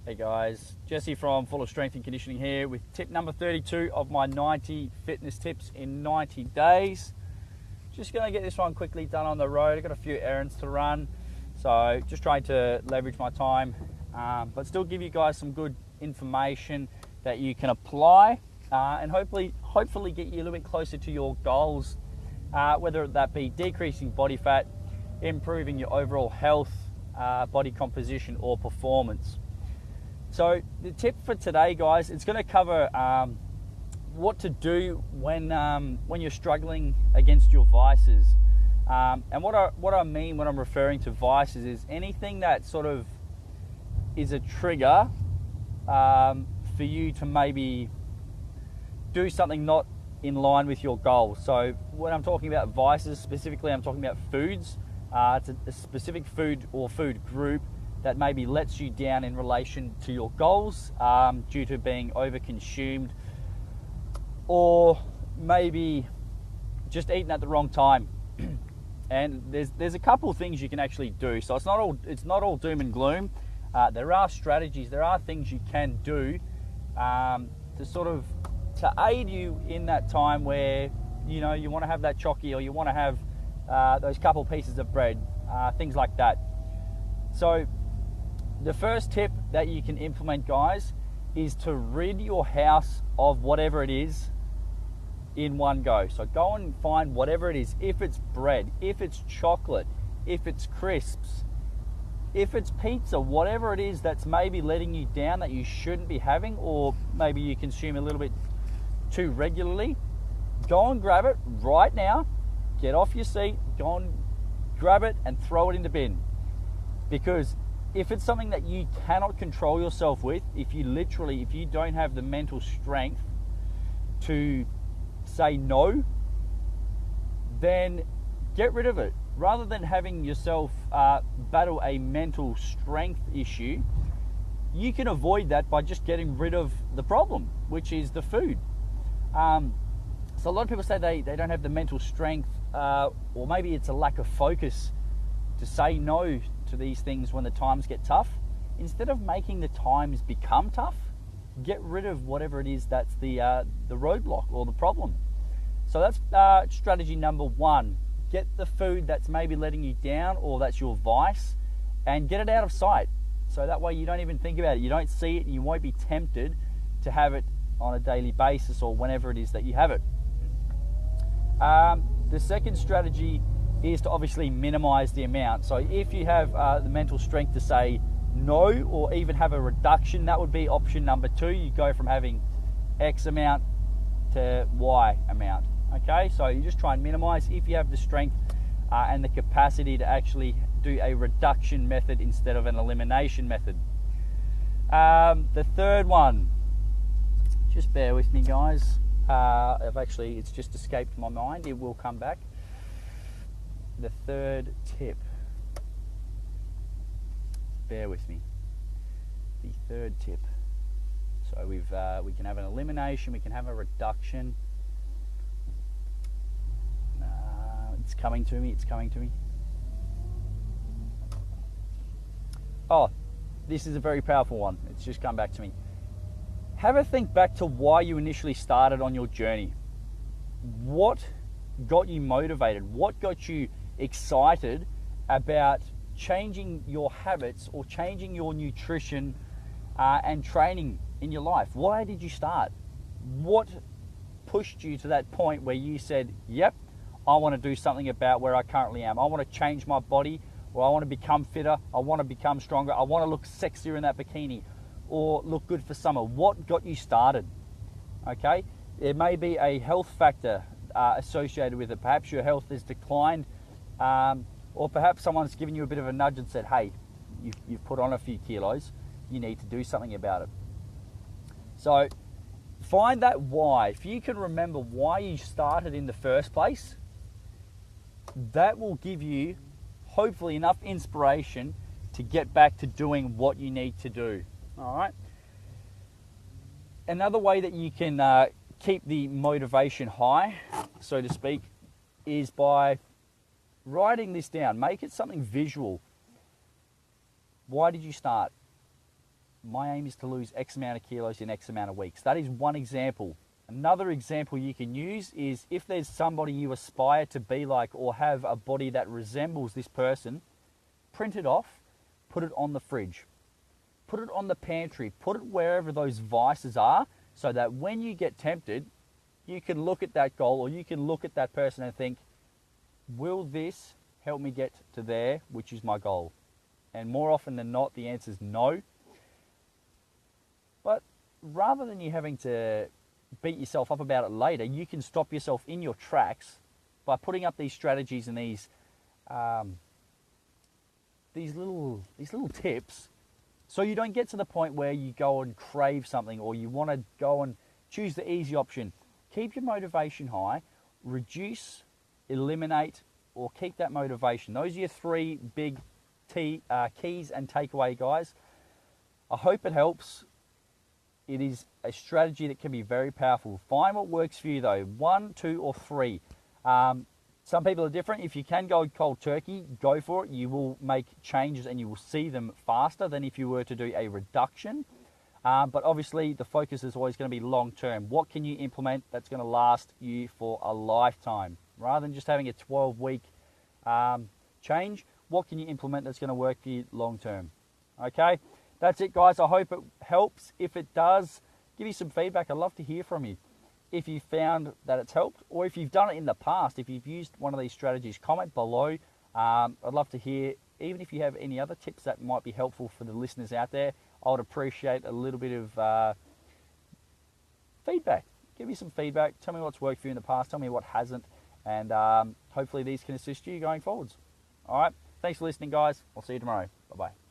Hey guys, Jesse from Full of Strength and Conditioning here with tip number 32 of my 90 fitness tips in 90 days. Just going to get this one quickly done on the road. I've got a few errands to run, so just trying to leverage my time, but still give you guys some good information that you can apply and hopefully get you a little bit closer to your goals, whether that be decreasing body fat, improving your overall health, body composition or performance. So the tip for today, guys, it's going to cover what to do when you're struggling against your vices. And what I mean when I'm referring to vices is anything that sort of is a trigger for you to maybe do something not in line with your goals. So when I'm talking about vices, specifically I'm talking about foods. It's a specific food or food group that maybe lets you down in relation to your goals due to being overconsumed, or maybe just eating at the wrong time. And there's a couple of things you can actually do. So it's not all doom and gloom. There are strategies, there are things you can do to aid you in that time where you want to have that chocky, or you want to have those couple pieces of bread, things like that. So the first tip that you can implement, guys, is to rid your house of whatever it is in one go. So go and find whatever it is. If it's bread, if it's chocolate, if it's crisps, if it's pizza, whatever it is that's maybe letting you down that you shouldn't be having, or maybe you consume a little bit too regularly, go and grab it right now. Get off your seat, go and grab it and throw it in the bin. Because if it's something that you cannot control yourself with, if you don't have the mental strength to say no, then get rid of it. Rather than having yourself battle a mental strength issue, you can avoid that by just getting rid of the problem, which is the food. So a lot of people say they don't have the mental strength, or maybe it's a lack of focus to say no to these things when the times get tough. Instead of making the times become tough, get rid of whatever it is that's the roadblock or the problem. So that's strategy number one. Get the food that's maybe letting you down, or that's your vice, and get it out of sight. So that way you don't even think about it, you don't see it, and you won't be tempted to have it on a daily basis or whenever it is that you have it. The second strategy is to obviously minimize the amount. So if you have the mental strength to say no, or even have a reduction, that would be option number two. You go from having X amount to Y amount. Okay, so you just try and minimize if you have the strength and the capacity to actually do a reduction method instead of an elimination method. The third one, just bear with me, guys. It's just escaped my mind. It will come back. The third tip. Bear with me. The third tip. So we can have an elimination. We can have a reduction. It's coming to me. It's coming to me. Oh, this is a very powerful one. It's just come back to me. Have a think back to why you initially started on your journey. What got you motivated? What got you excited about changing your habits or changing your nutrition and training in your life? Why did you start? What pushed you to that point where you said, yep, I want to do something about where I currently am. I want to change my body, or I want to become fitter. I want to become stronger. I want to look sexier in that bikini, or look good for summer. What got you started? Okay, there may be a health factor associated with it. Perhaps your health has declined, or perhaps someone's given you a bit of a nudge and said, hey, you've put on a few kilos, you need to do something about it. So find that why. If you can remember why you started in the first place, that will give you hopefully enough inspiration to get back to doing what you need to do. All right. Another way that you can keep the motivation high, so to speak, is by writing this down. Make it something visual. Why did you start? my aim is to lose X amount of kilos in X amount of weeks. That is one example. Another example you can use is if there's somebody you aspire to be like or have a body that resembles this person, print it off, put it on the fridge, put it on the pantry, put it wherever those vices are, so that when you get tempted, you can look at that goal or you can look at that person and think, will this help me get to there, which is my goal? And more often than not, the answer is no. But rather than you having to beat yourself up about it later, you can stop yourself in your tracks by putting up these strategies and these little tips, so you don't get to the point where you go and crave something or you want to go and choose the easy option. Keep your motivation high, reduce, eliminate, or keep that motivation. Those are your three big keys and takeaway, guys. I hope it helps. It is a strategy that can be very powerful. Find what works for you though, 1, 2, or 3. Some people are different. If you can go cold turkey, go for it. You will make changes and you will see them faster than if you were to do a reduction. But obviously the focus is always going to be long term. What can you implement that's going to last you for a lifetime? Rather than just having a 12-week change, what can you implement that's going to work for you long term? Okay, that's it, guys. I hope it helps. If it does, give me some feedback. I'd love to hear from you. If you found that it's helped, or if you've done it in the past, if you've used one of these strategies, comment below. I'd love to hear, even if you have any other tips that might be helpful for the listeners out there. I would appreciate a little bit of feedback. Give me some feedback. Tell me what's worked for you in the past. Tell me what hasn't. And hopefully these can assist you going forwards. All right. Thanks for listening, guys. I'll see you tomorrow. Bye-bye.